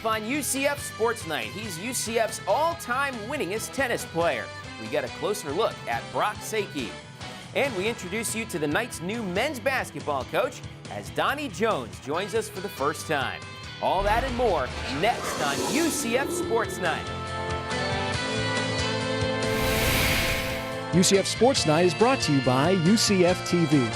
on UCF Sports Night. He's UCF's all-time winningest tennis player. We get a closer look at Brock Sakey. And we introduce you to the Knight's new men's basketball coach as Donnie Jones joins us for the first time. All that and more next on UCF Sports Night. UCF Sports Night is brought to you by UCF TV.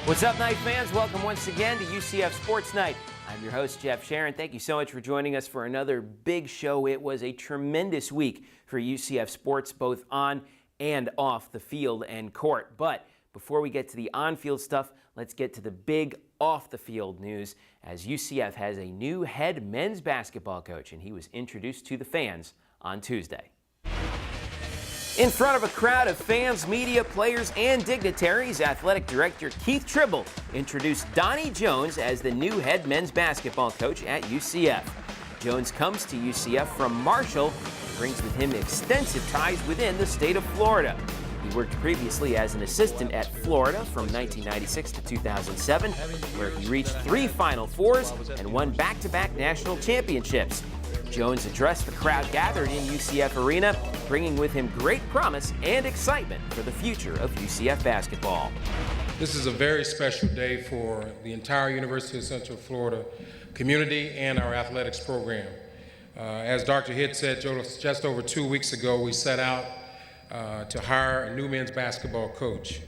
What's up, Knight fans? Welcome once again to UCF Sports Night. I'm your host, Jeff Sharon. Thank you so much for joining us for another big show. It was a tremendous week for UCF sports, both on and off the field and court. But before we get to the on-field stuff, let's get to the big off-the-field news, as UCF has a new head men's basketball coach, and he was introduced to the fans on Tuesday. In front of a crowd of fans, media, players, and dignitaries, Athletic Director Keith Tribble introduced Donnie Jones as the new head men's basketball coach at UCF. Jones comes to UCF from Marshall and brings with him extensive ties within the state of Florida. He worked previously as an assistant at Florida from 1996 to 2007, where he reached 3 Final Fours and won back-to-back national championships. Jones addressed the crowd gathered in UCF Arena, bringing with him great promise and excitement for the future of UCF basketball. This is a very special day for the entire University of Central Florida community and our athletics program. As Dr. Hitt said just over 2 weeks ago, we set out to hire a new men's basketball coach.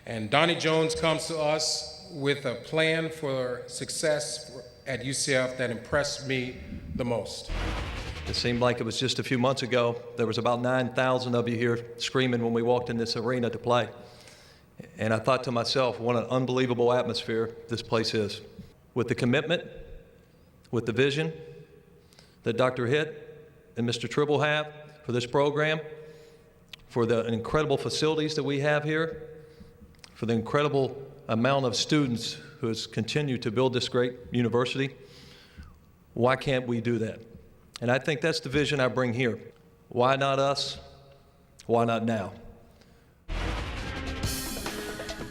And Donnie Jones comes to us with a plan for success at UCF that impressed me the most. It seemed like it was just a few months ago. There was about 9,000 of you here screaming when we walked in this arena to play. And I thought to myself, what an unbelievable atmosphere this place is. With the commitment, with the vision that Dr. Hitt and Mr. Tribble have for this program, for the incredible facilities that we have here, for the incredible amount of students who has continued to build this great university, why can't we do that? And I think that's the vision I bring here. Why not us? Why not now?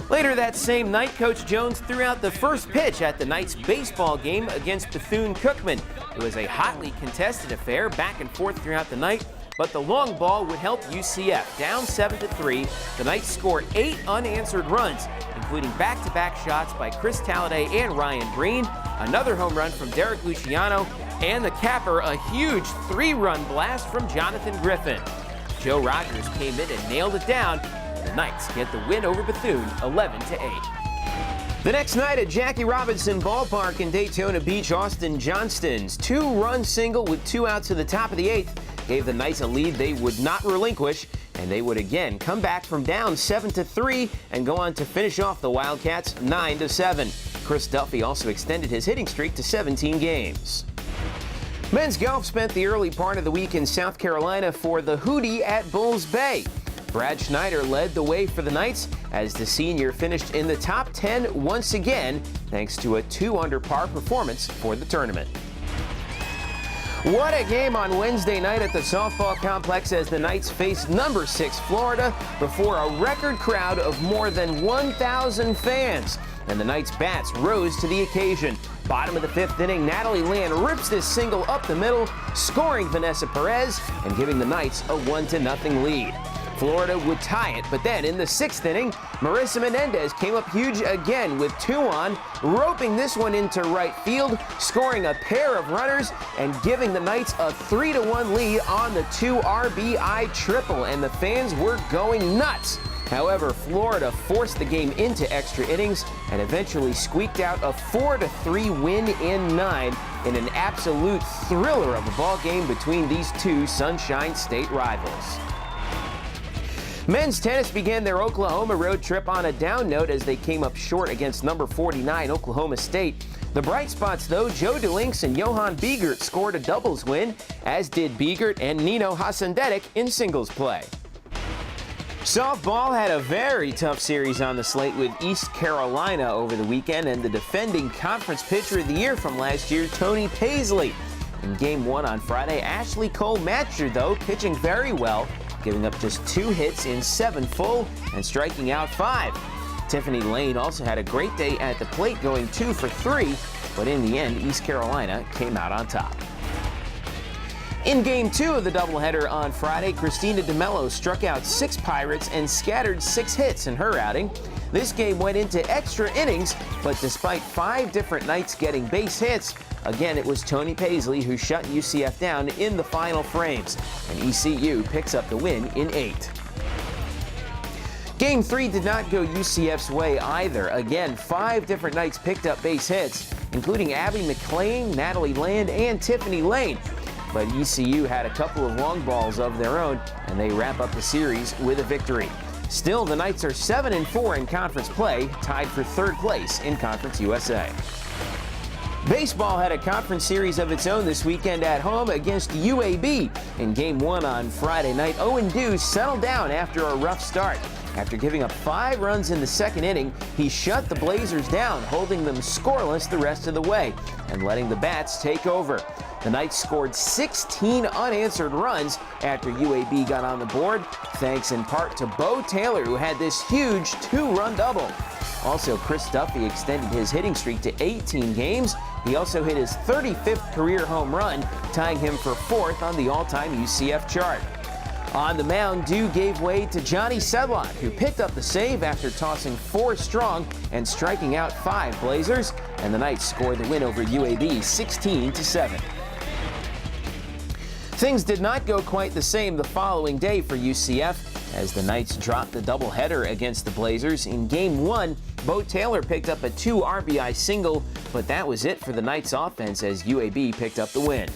Later that same night, Coach Jones threw out the first pitch at the Knights baseball game against Bethune-Cookman. It was a hotly contested affair, back and forth throughout the night, but the long ball would help UCF. Down 7-3, the Knights score 8 unanswered runs, including back-to-back shots by Chris Talladay and Ryan Green, another home run from Derek Luciano, and the capper, a huge 3-run blast from Jonathan Griffin. Joe Rogers came in and nailed it down. The Knights get the win over Bethune, 11-8. The next night at Jackie Robinson Ballpark in Daytona Beach, Austin Johnston's 2-run single with 2 outs at the top of the 8th gave the Knights a lead they would not relinquish, and they would again come back from down 7-3 and go on to finish off the Wildcats 9-7. Chris Duffy also extended his hitting streak to 17 games. Men's golf spent the early part of the week in South Carolina for the Hootie at Bulls Bay. Brad Schneider led the way for the Knights as the senior finished in the top 10 once again, thanks to a 2-under par performance for the tournament. What a game on Wednesday night at the softball complex as the Knights faced number 6 Florida before a record crowd of more than 1,000 fans. And the Knights' bats rose to the occasion. Bottom of the 5th inning, Natalie Land rips this single up the middle, scoring Vanessa Perez and giving the Knights a 1-0 lead. Florida would tie it, but then in the 6th inning, Marissa Menendez came up huge again with 2 on, roping this one into right field, scoring a pair of runners, and giving the Knights a 3-1 lead on the 2 RBI triple, and the fans were going nuts. However, Florida forced the game into extra innings and eventually squeaked out a 4-3 win in 9 in an absolute thriller of a ball game between these two Sunshine State rivals. Men's tennis began their Oklahoma road trip on a down note as they came up short against number 49 Oklahoma State. The bright spots, though, Joe DeLinks and Johan Biegert scored a doubles win, as did Biegert and Nino Hasandetic in singles play. Softball had a very tough series on the slate with East Carolina over the weekend, and the defending Conference Pitcher of the Year from last year, Tony Paisley. In Game 1 on Friday, Ashley Cole matched her, though, pitching very well, giving up just 2 hits in 7 full and striking out 5. Tiffany Lane also had a great day at the plate, going 2 for 3, but in the end, East Carolina came out on top. In Game 2 of the doubleheader on Friday, Christina DeMello struck out 6 Pirates and scattered 6 hits in her outing. This game went into extra innings, but despite 5 different Knights getting base hits, again it was Tony Paisley who shut UCF down in the final frames, and ECU picks up the win in 8. Game 3 did not go UCF's way either. Again, 5 different Knights picked up base hits, including Abby McLean, Natalie Land, and Tiffany Lane. But ECU had a couple of long balls of their own, and they wrap up the series with a victory. Still, the Knights are 7-4 in conference play, tied for 3rd place in Conference USA. Baseball had a conference series of its own this weekend at home against UAB. In Game 1 on Friday night, Owen Dews settled down after a rough start. After giving up 5 runs in the 2nd inning, he shut the Blazers down, holding them scoreless the rest of the way and letting the bats take over. The Knights scored 16 unanswered runs after UAB got on the board, thanks in part to Bo Taylor, who had this huge 2-run double. Also, Chris Duffy extended his hitting streak to 18 games. He also hit his 35th career home run, tying him for 4th on the all-time UCF chart. On the mound, Dew gave way to Johnny Sedlock, who picked up the save after tossing 4 strong and striking out 5 Blazers, and the Knights scored the win over UAB 16-7. Things did not go quite the same the following day for UCF, as the Knights dropped the doubleheader against the Blazers. In Game 1, Bo Taylor picked up a 2 RBI single, but that was it for the Knights offense as UAB picked up the win.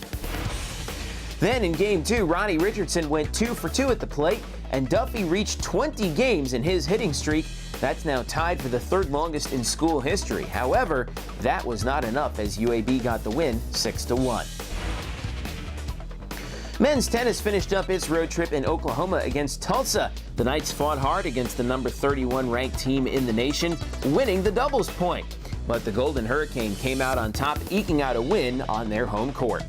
Then in Game 2, Ronnie Richardson went 2 for 2 at the plate, and Duffy reached 20 games in his hitting streak. That's now tied for the 3rd longest in school history. However, that was not enough as UAB got the win 6-1. Men's tennis finished up its road trip in Oklahoma against Tulsa. The Knights fought hard against the number 31 ranked team in the nation, winning the doubles point. But the Golden Hurricane came out on top, eking out a win on their home court.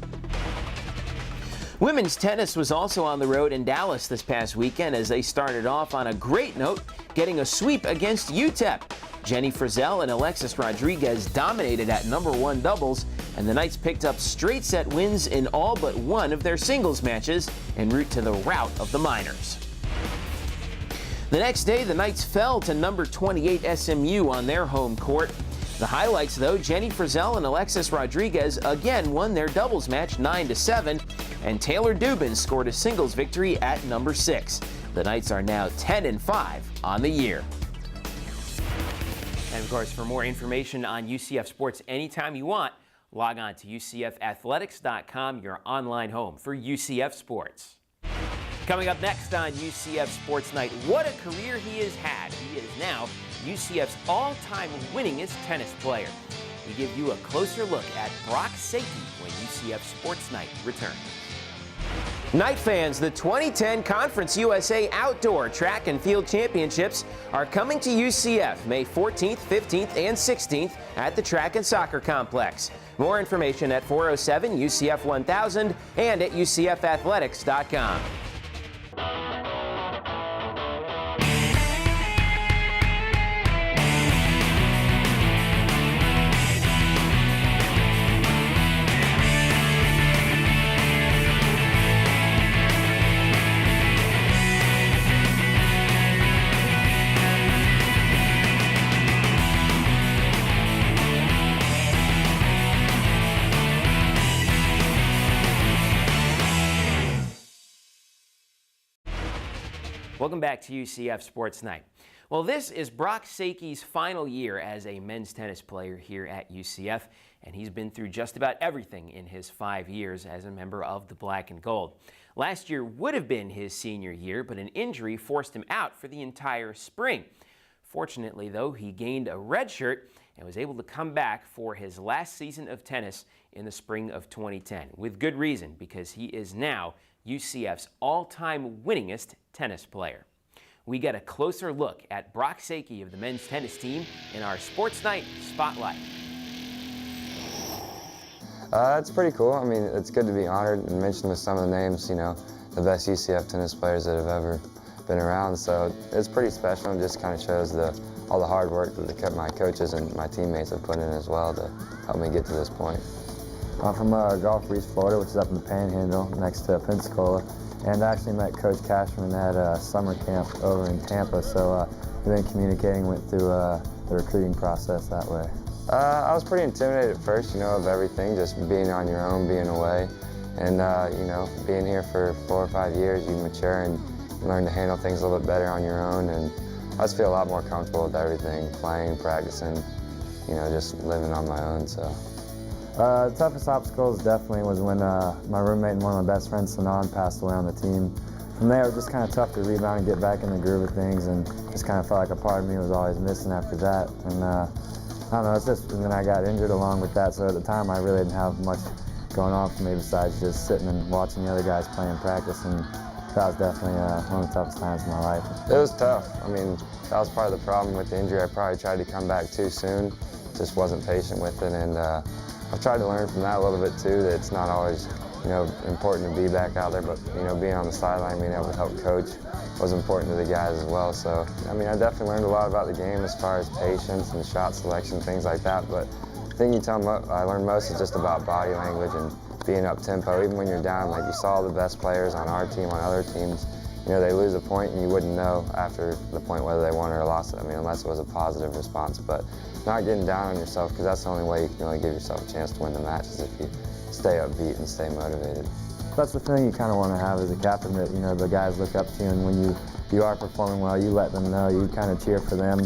Women's tennis was also on the road in Dallas this past weekend as they started off on a great note, getting a sweep against UTEP. Jenny Frizzell and Alexis Rodriguez dominated at number 1 doubles, and the Knights picked up straight set wins in all but one of their singles matches en route to the rout of the Miners. The next day, the Knights fell to number 28 SMU on their home court. The highlights, though, Jenny Frizzell and Alexis Rodriguez again won their doubles match 9-7, and Taylor Dubin scored a singles victory at number 6. The Knights are now 10-5 on the year. And of course, for more information on UCF sports anytime you want, log on to UCFathletics.com, your online home for UCF sports. Coming up next on UCF Sports Night, what a career he has had. He is now UCF's all-time winningest tennis player. We give you a closer look at Brock Sakey when UCF Sports Night returns. Knight fans, the 2010 Conference USA Outdoor Track and Field Championships are coming to UCF May 14th, 15th, and 16th at the Track and Soccer Complex. More information at 407 UCF 1000 and at UCFathletics.com. Welcome back to UCF Sports Night. Well, this is Brock Sakey's final year as a men's tennis player here at UCF, and he's been through just about everything in his 5 years as a member of the Black and Gold. Last year would have been his senior year, but an injury forced him out for the entire spring. Fortunately, though, he gained a red shirt and was able to come back for his last season of tennis in the spring of 2010, with good reason, because he is now UCF's all-time winningest tennis player. We get a closer look at Brock Sakey of the men's tennis team in our Sports Night Spotlight. It's pretty cool. I mean, it's good to be honored and mentioned with some of the names, you know, the best UCF tennis players that have ever been around. So it's pretty special and just kind of shows all the hard work that my coaches and my teammates have put in as well to help me get to this point. I'm from Gulf Breeze, Florida, which is up in the Panhandle next to Pensacola. And I actually met Coach Cashman at a summer camp over in Tampa, so we've been communicating, went through the recruiting process that way. I was pretty intimidated at first, of everything, just being on your own, being away. And, being here for 4 or 5 years, you mature and learn to handle things a little bit better on your own. And I just feel a lot more comfortable with everything, playing, practicing, just living on my own, so. The toughest obstacles definitely was when my roommate and one of my best friends, Sanan, passed away on the team. From there, it was just kind of tough to rebound and get back in the groove of things, and just kind of felt like a part of me was always missing after that. And I don't know, it's just, and then I got injured along with that, so at the time I really didn't have much going on for me besides just sitting and watching the other guys play and practice, and that was definitely one of the toughest times of my life. It was tough. I mean, that was part of the problem with the injury. I probably tried to come back too soon, just wasn't patient with it, and I've tried to learn from that a little bit too, that it's not always, important to be back out there, but, being on the sideline, being able to help coach was important to the guys as well. So, I mean, I definitely learned a lot about the game as far as patience and shot selection, things like that, but the thing I learned most is just about body language and being up tempo. Even when you're down, like you saw the best players on our team, on other teams, they lose a point and you wouldn't know after the point whether they won or lost it. I mean, unless it was a positive response, but not getting down on yourself, because that's the only way you can really give yourself a chance to win the match, is if you stay upbeat and stay motivated. That's the thing you kind of want to have as a captain, that the guys look up to you, and when you are performing well, you let them know, you kind of cheer for them.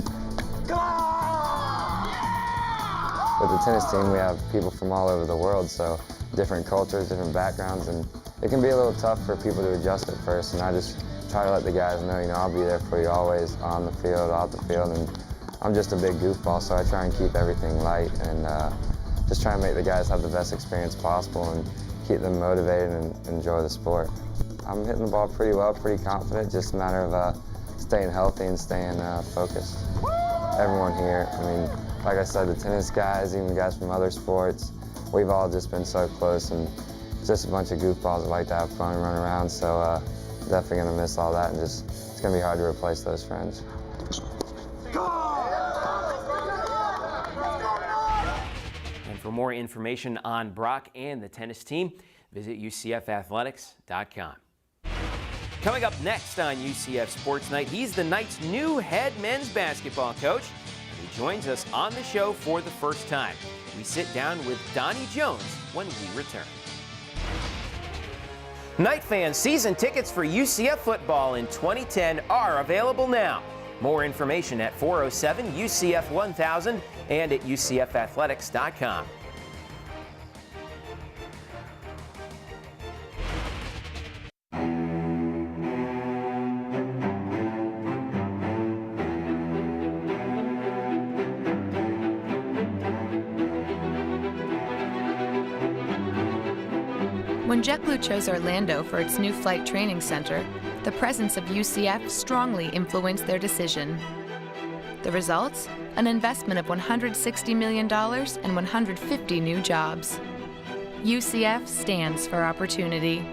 With the tennis team, we have people from all over the world, so different cultures, different backgrounds, and it can be a little tough for people to adjust at first, and I just try to let the guys know, I'll be there for you always, on the field, off the field, and I'm just a big goofball, so I try and keep everything light and just try and make the guys have the best experience possible and keep them motivated and enjoy the sport. I'm hitting the ball pretty well, pretty confident, just a matter of staying healthy and staying focused. Everyone here, I mean, like I said, the tennis guys, even guys from other sports, we've all just been so close, and just a bunch of goofballs that like to have fun and run around, so definitely going to miss all that, and just it's going to be hard to replace those friends. And for more information on Brock and the tennis team, visit UCFathletics.com. Coming up next on UCF Sports Night, he's the Knight's new head men's basketball coach. He joins us on the show for the first time. We sit down with Donnie Jones when we return. Knight fans, season tickets for UCF football in 2010 are available now. More information at 407 UCF 1000 and at UCFathletics.com. When JetBlue chose Orlando for its new flight training center, the presence of UCF strongly influenced their decision. The results? An investment of $160 million and 150 new jobs. UCF stands for opportunity.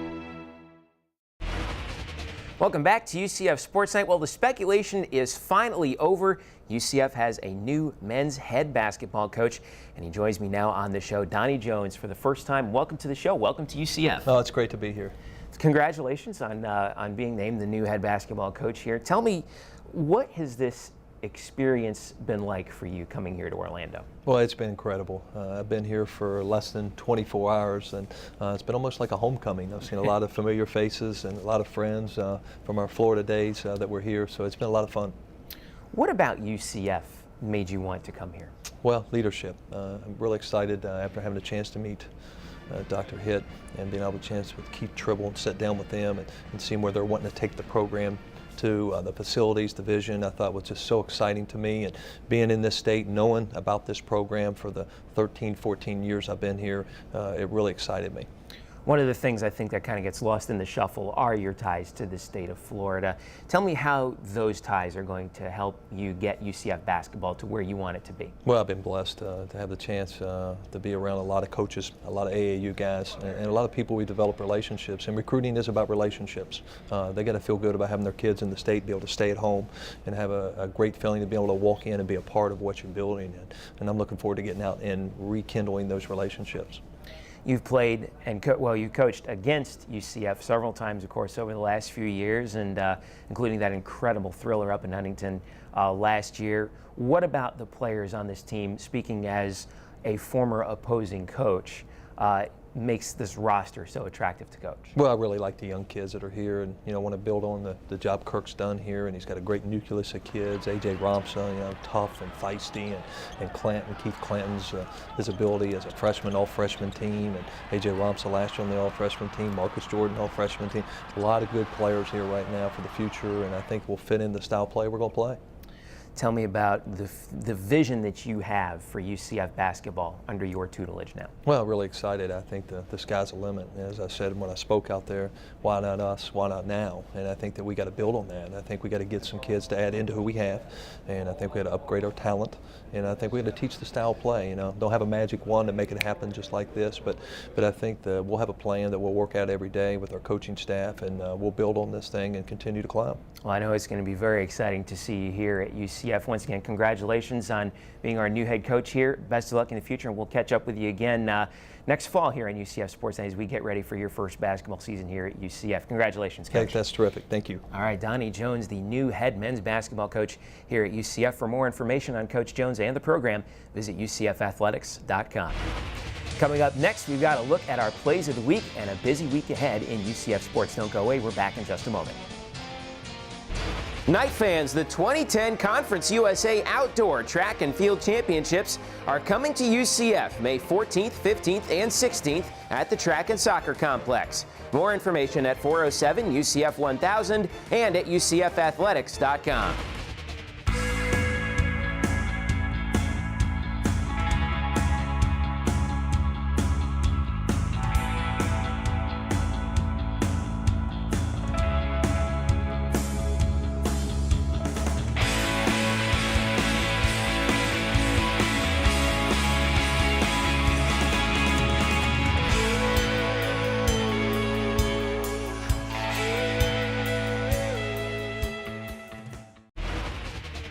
Welcome back to UCF Sports Night. Well, the speculation is finally over. UCF has a new men's head basketball coach, and he joins me now on the show, Donnie Jones, for the first time. Welcome to the show. Welcome to UCF. Oh, it's great to be here. Congratulations on being named the new head basketball coach here. Tell me, what has this experience been like for you coming here to Orlando? Well, it's been incredible. I've been here for less than 24 hours, and it's been almost like a homecoming. I've seen a lot of familiar faces and a lot of friends from our Florida days that were here, so it's been a lot of fun. What about UCF made you want to come here? Well, leadership. I'm really excited after having a chance to meet Dr. Hitt and being able to chance with Keith Tribble and sit down with them and seeing where they're wanting to take the program to, the facilities, the vision, I thought was just so exciting to me. And being in this state, knowing about this program for the 13, 14 years I've been here, it really excited me. One of the things I think that kind of gets lost in the shuffle are your ties to the state of Florida. Tell me how those ties are going to help you get UCF basketball to where you want it to be. Well, I've been blessed to have the chance to be around a lot of coaches, a lot of AAU guys, and a lot of people we develop relationships. And recruiting is about relationships. They got to feel good about having their kids in the state, be able to stay at home, and have a great feeling to be able to walk in and be a part of what you're building. And I'm looking forward to getting out and rekindling those relationships. You've played and you coached against UCF several times, of course, over the last few years, and including that incredible thriller up in Huntington last year. What about the players on this team, speaking as a former opposing coach, makes this roster so attractive to coach? Well, I really like the young kids that are here, and want to build on the job Kirk's done here, and he's got a great nucleus of kids. AJ Romsa, tough and feisty, and Clanton, Keith Clanton's his ability as a freshman, all-freshman team, and AJ Romsa last year on the all-freshman team, Marcus Jordan, all-freshman team. A lot of good players here right now for the future, and I think we'll fit in the style play we're going to play. Tell me about the vision that you have for UCF basketball under your tutelage now. Well, really excited. I think the sky's the limit. As I said when I spoke out there, why not us, why not now? And I think that we got to build on that. And I think we got to get some kids to add into who we have. And I think we got to upgrade our talent. And I think we got to teach the style play. Don't have a magic wand to make it happen just like this, but I think that we'll have a plan that we'll work out every day with our coaching staff, and we'll build on this thing and continue to climb. Well, I know it's going to be very exciting to see you here at UCF. Once again, congratulations on being our new head coach here. Best of luck in the future, and we'll catch up with you again next fall here on UCF SportsKnight as we get ready for your first basketball season here at UCF. Congratulations, Coach. That's terrific. Thank you. All right, Donnie Jones, the new head men's basketball coach here at UCF. For more information on Coach Jones and the program, visit UCFathletics.com. Coming up next, we've got a look at our plays of the week and a busy week ahead in UCF sports. Don't go away. We're back in just a moment. Knight fans, the 2010 Conference USA Outdoor Track and Field Championships are coming to UCF May 14th, 15th, and 16th at the Track and Soccer Complex. More information at 407 UCF 1000 and at UCFathletics.com.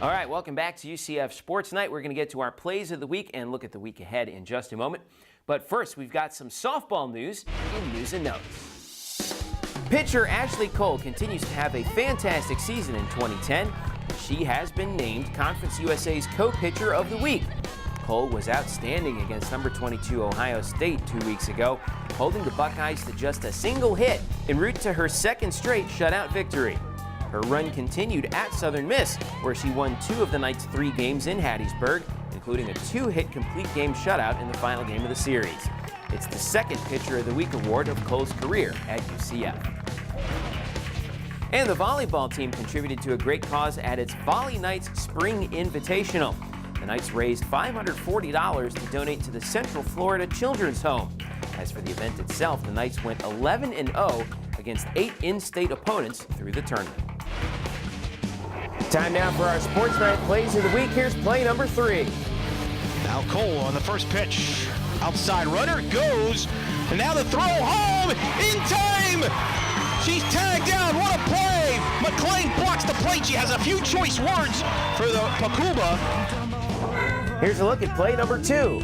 All right, welcome back to UCF Sports Night. We're going to get to our plays of the week and look at the week ahead in just a moment. But first, we've got some softball news in News and Notes. Pitcher Ashley Cole continues to have a fantastic season in 2010. She has been named Conference USA's Co-Pitcher of the Week. Cole was outstanding against number 22 Ohio State 2 weeks ago, holding the Buckeyes to just a single hit en route to her second straight shutout victory. Her run continued at Southern Miss, where she won 2 of the night's 3 games in Hattiesburg, including a 2-hit complete game shutout in the final game of the series. It's the second Pitcher of the Week award of Cole's career at UCF. And the volleyball team contributed to a great cause at its Volley Nights Spring Invitational. The Knights raised $540 to donate to the Central Florida Children's Home. As for the event itself, the Knights went 11-0 against 8 in-state opponents through the tournament. Time now for our Sports Night plays of the week. Here's play number 3. Now Cole on the first pitch. Outside runner goes, and now the throw home in time. She's tagged down. What a play! McClain blocks the plate. She has a few choice words for the Pacuba. Here's a look at play number 2.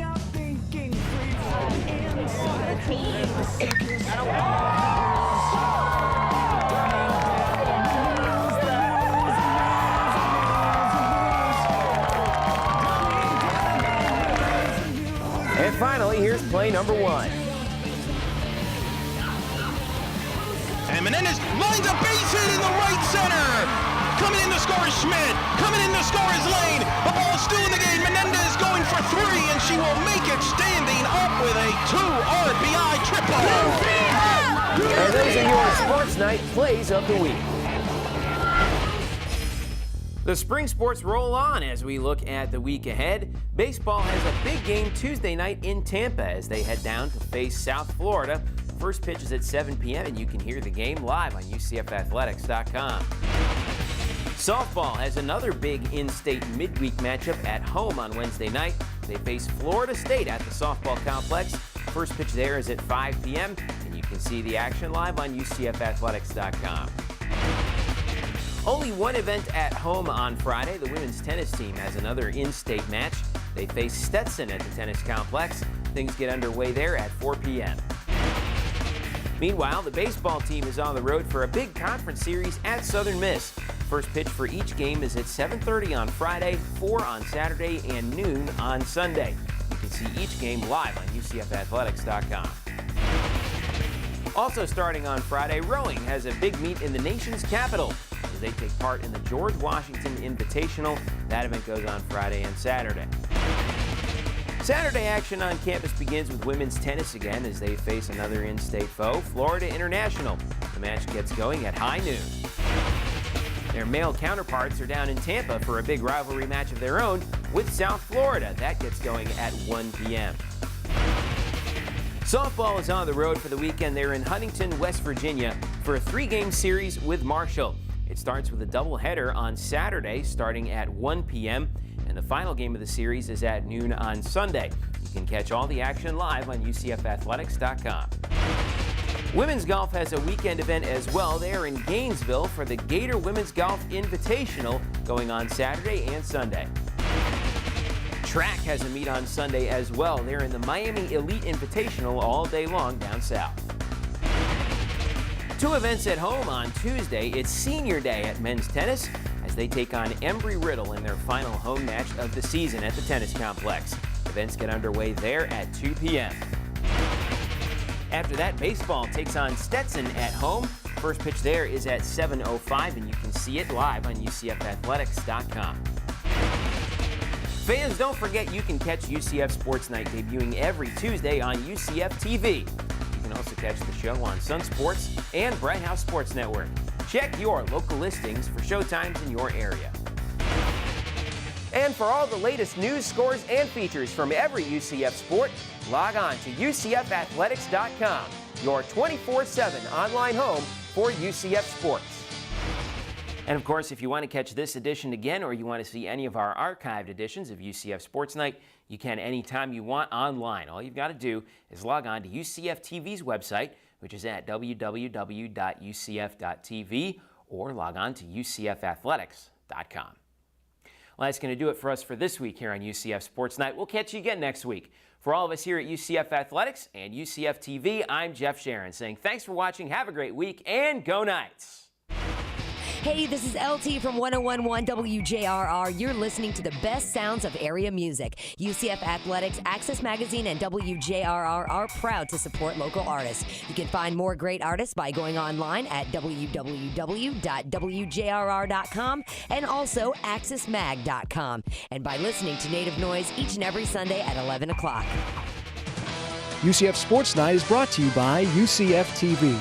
And finally, here's play number 1. And Menendez lines a base hit in the right center. Coming in to score is Schmidt. Coming in to score is Lane. The ball is still in the game. Menendez going for 3, and she will make it standing up with a 2 RBI triple. And those are your Sports Night plays of the week. The spring sports roll on as we look at the week ahead. Baseball has a big game Tuesday night in Tampa as they head down to face South Florida first pitch is at 7 p.m. and you can hear the game live on UCFathletics.com. Softball has another big in-state midweek matchup at home on Wednesday night. They face Florida State at the softball complex. First pitch there is at 5 p.m. and you can see the action live on UCFathletics.com. Only one event at home on Friday. The women's tennis team has another in-state match. They face Stetson at the tennis complex. Things get underway there at 4 p.m. Meanwhile, the baseball team is on the road for a big conference series at Southern Miss. First pitch for each game is at 7:30 on Friday, 4 on Saturday, and noon on Sunday. You can see each game live on UCFathletics.com. Also starting on Friday, rowing has a big meet in the nation's capital as they take part in the George Washington Invitational. That event goes on Friday and Saturday. Saturday action on campus begins with women's tennis again as they face another in-state foe, Florida International. The match gets going at high noon. Their male counterparts are down in Tampa for a big rivalry match of their own with South Florida. That gets going at 1 p.m. Softball is on the road for the weekend. They're in Huntington, West Virginia for a 3-game series with Marshall. It starts with a doubleheader on Saturday starting at 1 p.m. and the final game of the series is at noon on Sunday. You can catch all the action live on UCFathletics.com. Women's golf has a weekend event as well. They are in Gainesville for the Gator Women's Golf Invitational going on Saturday and Sunday. Track has a meet on Sunday as well. They're in the Miami Elite Invitational all day long down south. 2 events at home on Tuesday. It's senior day at men's tennis as they take on Embry-Riddle in their final home match of the season at the tennis complex. Events get underway there at 2 p.m. After that, baseball takes on Stetson at home. First pitch there is at 7:05 and you can see it live on UCFathletics.com. Fans, don't forget you can catch UCF Sports Night debuting every Tuesday on UCF TV. You can also catch the show on Sun Sports and Bright House Sports Network. Check your local listings for showtimes in your area. And for all the latest news, scores, and features from every UCF sport, log on to UCFathletics.com, your 24/7 online home for UCF sports. And of course, if you want to catch this edition again or you want to see any of our archived editions of UCF Sports Night, you can anytime you want online. All you've got to do is log on to UCF TV's website, which is at www.ucf.tv, or log on to UCFathletics.com. Well, that's going to do it for us for this week here on UCF Sports Night. We'll catch you again next week. For all of us here at UCF Athletics and UCF TV, I'm Jeff Sharon saying thanks for watching, have a great week, and go Knights! Hey, this is LT from 101.1 WJRR. You're listening to the best sounds of area music. UCF Athletics, Access Magazine, and WJRR are proud to support local artists. You can find more great artists by going online at www.wjrr.com and also accessmag.com. And by listening to Native Noise each and every Sunday at 11 o'clock. UCF Sports Night is brought to you by UCF TV.